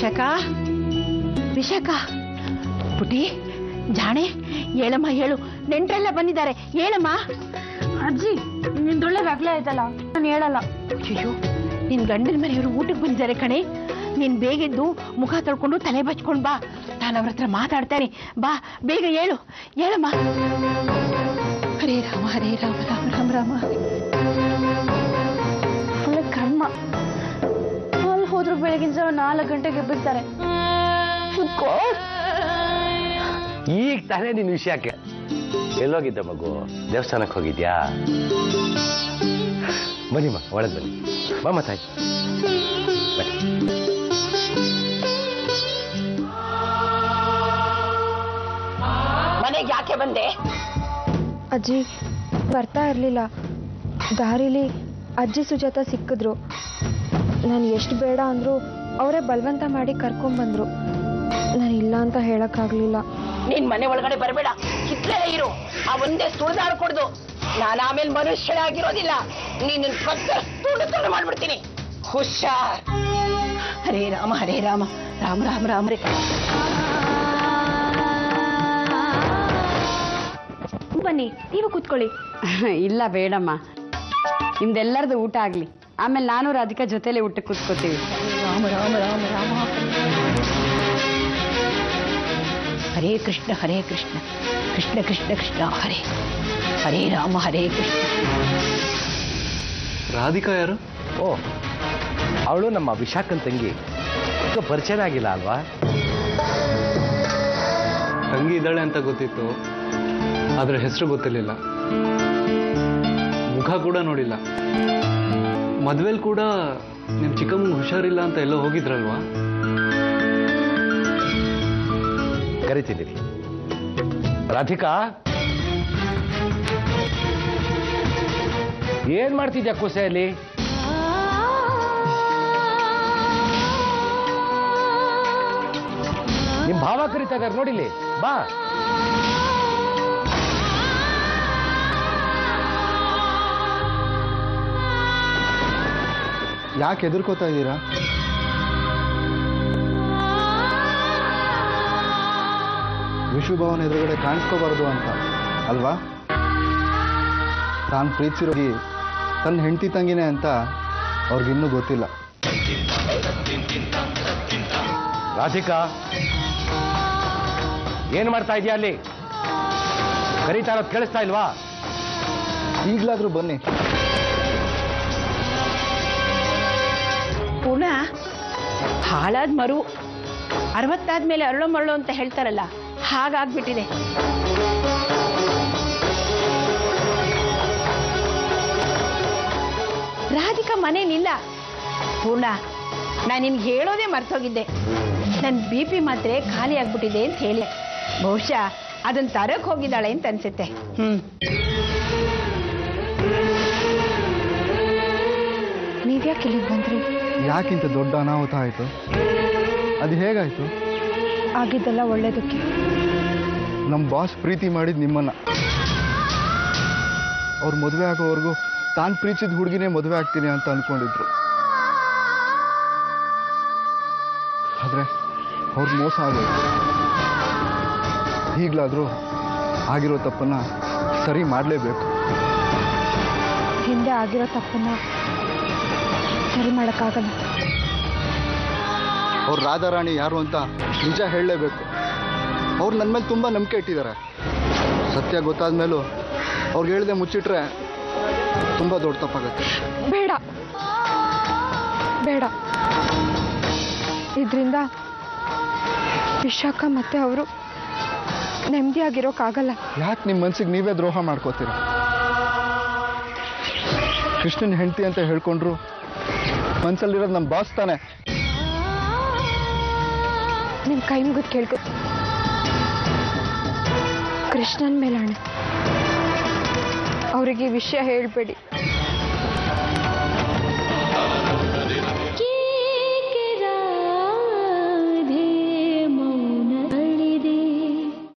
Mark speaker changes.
Speaker 1: ವಿಶಾಖ ವಿಶಾಖ ಪುಟಿ ಜಾಣೆ ಹೇಳಮ್ಮ ಹೇಳು, ನೆಂಟ್ರೆಲ್ಲ ಬಂದಿದ್ದಾರೆ, ಹೇಳಮ್ಮ.
Speaker 2: ಅಜ್ಜಿ ನಿಂದೊಳ್ಳೆದಾಗ್ಲೇ ಆಯ್ತಲ್ಲ, ನಾನು ಹೇಳಲ್ಲ.
Speaker 1: ಅಯ್ಯೋ, ನಿನ್ ಗಂಡನ ಮನೆಯವರು ಊಟಕ್ಕೆ ಬಂದಿದ್ದಾರೆ ಕಣೆ. ನೀನ್ ಬೇಗೆದ್ದು ಮುಖ ತೊಳ್ಕೊಂಡು ತಲೆ ಬಚ್ಕೊಂಡ್ ಬಾ, ನಾನು ಅವ್ರ ಹತ್ರ ಮಾತಾಡ್ತೇನೆ. ಬಾ ಬೇಗ ಹೇಳು, ಹೇಳಮ್ಮ. ಹರೇ ರಾಮ ರಾಮ ರಾಮ ರಾಮ.
Speaker 2: ಒಳ್ಳೆ ಕರ್ಮ, ಅಲ್ಲಿ ಹೋದ್ರು ಬೆಳಗಿನ ಜಾವ 4 ಗಂಟೆಗೆ ಬಿಡ್ತಾರೆ.
Speaker 3: ಈಗ ತಾನೇ ನಿನ್ ವಿಷಯಕ್ಕೆ ಎಲ್ಲೋಗಿದ್ದ ಮಗು? ದೇವಸ್ಥಾನಕ್ಕೆ ಹೋಗಿದ್ಯಾ? ಬನ್ನಿಮ್ಮ, ಒಳಗೆ ಬನ್ನಿ. ಮಾಮ ತಾಯಿ
Speaker 1: ಮನೆಗೆ ಯಾಕೆ ಬಂದೆ?
Speaker 4: ಅಜ್ಜಿ ಬರ್ತಾ ಇರಲಿಲ್ಲ, ದಾರಿಲಿ ಅಜ್ಜಿ ಸುಜಾತ ಸಿಕ್ಕಿದ್ರು. ನಾನು ಎಷ್ಟು ಬೇಡ ಅಂದ್ರು ಅವರೇ ಬಲವಂತ ಮಾಡಿ ಕರ್ಕೊಂಡ್ಬಂದ್ರು. ನಾನು ಇಲ್ಲ ಅಂತ ಹೇಳಕ್ಕಾಗ್ಲಿಲ್ಲ.
Speaker 1: ನೀನ್ ಮನೆ ಒಳಗಡೆ ಬರಬೇಡ, ಕಿತ್ಲೇ ಇರು. ಆ ಒಂದೇ ಸುಳಿದಾಡ್ಕೊಡ್ದು, ನಾನು ಆಮೇಲೆ ಮನುಷ್ಯರಾಗಿರೋದಿಲ್ಲ. ನೀನು ತುಂಡು ಮಾಡ್ಬಿಡ್ತೀನಿ. ಹುಷಾರ್. ಹರೇ ರಾಮ ರಾಮ ರಾಮ ರಾಮ ರೇ.
Speaker 2: ಬನ್ನಿ, ನೀವು ಕೂತ್ಕೊಳ್ಳಿ.
Speaker 5: ಇಲ್ಲ ಬೇಡಮ್ಮ, ನಿಮ್ದೆಲ್ಲರದು ಊಟ ಆಗ್ಲಿ, ಆಮೇಲೆ ನಾನು ರಾಧಿಕಾ ಜೊತೆಲೆ ಊಟಕ್ಕೆ ಕೂತ್ಕೋತೀವಿ.
Speaker 1: ರಾಮ ರಾಮ ರಾಮ ರಾಮ. ಹರೇ ಕೃಷ್ಣ ಕೃಷ್ಣ ಕೃಷ್ಣ ಕೃಷ್ಣ ಹರೇ ಹರೇ ರಾಮ ಹರೇ ಕೃಷ್ಣ.
Speaker 6: ರಾಧಿಕಾ ಯಾರು?
Speaker 3: ಓ, ಅವಳು ನಮ್ಮ ವಿಶಾಖನ್ ತಂಗಿ. ಪರಿಚಯ ಆಗಿಲ್ಲ ಅಲ್ವಾ?
Speaker 6: ತಂಗಿ ಇದ್ದಾಳೆ ಅಂತ ಗೊತ್ತಿತ್ತು, ಆದ್ರೆ ಹೆಸರು ಗೊತ್ತಿರಲಿಲ್ಲ, ಮುಖ ಕೂಡ ನೋಡಿಲ್ಲ. ಮದ್ವೆಲ್ ಕೂಡ ನಿಮ್ ಚಿಕ್ಕಮ್ಮಂಗೆ ಹುಷಾರಿಲ್ಲ ಅಂತ ಎಲ್ಲೋ ಹೋಗಿದ್ರಲ್ವಾ?
Speaker 3: ಕರಿತಿದ್ದೀರಿ. ರಾಧಿಕಾ, ಏನ್ ಮಾಡ್ತಿದ್ಯಾ ಕುಸೆಯಲ್ಲಿ? ನಿಮ್ ಭಾವ ಕರಿತಾ ಇದ್ದಾರೆ ನೋಡಿಲಿ, ಬಾ.
Speaker 7: ಯಾಕೆ ಹೆದರ್ಕೋತಾ ಇದ್ದೀರಾ? ವಿಶ್ವಭವನ ಎದುರುಗಡೆ ಕಾಣಿಸ್ಕೋಬಾರ್ದು ಅಂತ ಅಲ್ವಾ? ತಾನು ಪ್ರೀತಿಸಿರೋಗಿ ತನ್ನ ಹೆಂಡತಿ ತಂಗಿನೇ ಅಂತ ಅವ್ರಿಗಿನ್ನೂ ಗೊತ್ತಿಲ್ಲ.
Speaker 3: ರಾಧಿಕಾ, ಏನ್ ಮಾಡ್ತಾ ಇದೀಯ ಅಲ್ಲಿ? ಕರೀತಾ ಇರೋದು ಕೇಳಿಸ್ತಾ ಇಲ್ವಾ?
Speaker 7: ಈಗಲಾದ್ರೂ ಬನ್ನಿ.
Speaker 1: ಪುನಃ ಹಾಳಾದ ಮರು 60 ಆದ್ಮೇಲೆ ಅರಳೋ ಮರಳು ಅಂತ ಹೇಳ್ತಾರಲ್ಲ, ಹಾಗಾಗ್ಬಿಟ್ಟಿದೆ. ರಾಧಿಕಾ ಮನೇಲಿಲ್ಲ. ಪೂರ್ಣ, ನಾನು ನಿನ್ಗೆ ಹೇಳೋದೇ ಮರ್ತೋಗಿದ್ದೆ. ನನ್ನ BP ಮಾತ್ರೆ ಖಾಲಿ ಆಗ್ಬಿಟ್ಟಿದೆ ಅಂತ ಹೇಳಿ. ಬಹುಶಃ ಅದನ್ನ ತರಕ್ ಹೋಗಿದ್ದಾಳೆ ಅಂತ ಅನ್ಸುತ್ತೆ.
Speaker 4: ನೀವ್ಯಾಕೆ ಇಲ್ಲಿಗೆ ಬಂದ್ರಿ?
Speaker 7: ಯಾಕಿಂತ ದೊಡ್ಡ ಅನಾಹುತ ಆಯಿತು? ಅದು ಹೇಗಾಯ್ತು?
Speaker 4: ಆಗಿದ್ದೆಲ್ಲ ಒಳ್ಳೇದಕ್ಕೆ.
Speaker 7: ನಮ್ಮ ಬಾಸ್ ಪ್ರೀತಿ ಮಾಡಿದ್ ನಿಮ್ಮನ್ನ. ಅವ್ರು ಮದುವೆ ಆಗೋವರೆಗೂ ತಾನು ಪ್ರೀತಿಸಿದ ಹುಡುಗಿನೇ ಮದುವೆ ಆಗ್ತೀನಿ ಅಂತ ಅನ್ಕೊಂಡಿದ್ರು. ಆದ್ರೆ ಅವ್ರು ಮೋಸ ಆಗೋದು. ಈಗಲಾದರೂ ಆಗಿರೋ ತಪ್ಪನ್ನ ಸರಿ ಮಾಡಲೇಬೇಕು.
Speaker 4: ಹಿಂದೆ ಆಗಿರೋ ತಪ್ಪನ್ನ ಸರಿ ಮಾಡೋಕ್ಕಾಗಲ್ಲ.
Speaker 7: ಅವ್ರು ರಾಧಾರಾಣಿ ಯಾರು ಅಂತ ನಿಜ ಹೇಳಲೇಬೇಕು. ಅವ್ರು ನನ್ನ ಮೇಲೆ ತುಂಬ ನಂಬಿಕೆ ಇಟ್ಟಿದ್ದಾರೆ. ಸತ್ಯ ಗೊತ್ತಾದ ಮೇಲೂ ಅವ್ರಿಗೆ ಹೇಳ್ದೆ ಮುಚ್ಚಿಟ್ರೆ ತುಂಬ ದೊಡ್ಡ ತಪ್ಪಾಗುತ್ತೆ.
Speaker 4: ಬೇಡ ಬೇಡ, ಇದರಿಂದ ವಿಶಾಖ ಮತ್ತೆ ಅವರು ನೆಮ್ಮದಿಯಾಗಿರೋಕ್ಕಾಗಲ್ಲ.
Speaker 7: ಯಾಕೆ ನಿಮ್ಮ ಮನ್ಸಿಗೆ ನೀವೇ ದ್ರೋಹ ಮಾಡ್ಕೋತೀರ? ಕೃಷ್ಣನ್ ಹೆಂಡತಿ ಅಂತ ಹೇಳ್ಕೊಂಡ್ರು ಮನ್ಸಲ್ಲಿರೋದು ನಮ್ಮ ಬಾಸ್ ತಾನೆ.
Speaker 4: ನಿಮ್ಮ ಕೈ ಮುಗಿದು ಕೇಳ್ಕೊತಿ, ಕೃಷ್ಣನ್ ಮೇಲಾಣೆ ಅವರಿಗೆ ವಿಷಯ ಹೇಳ್ಬೇಡಿ.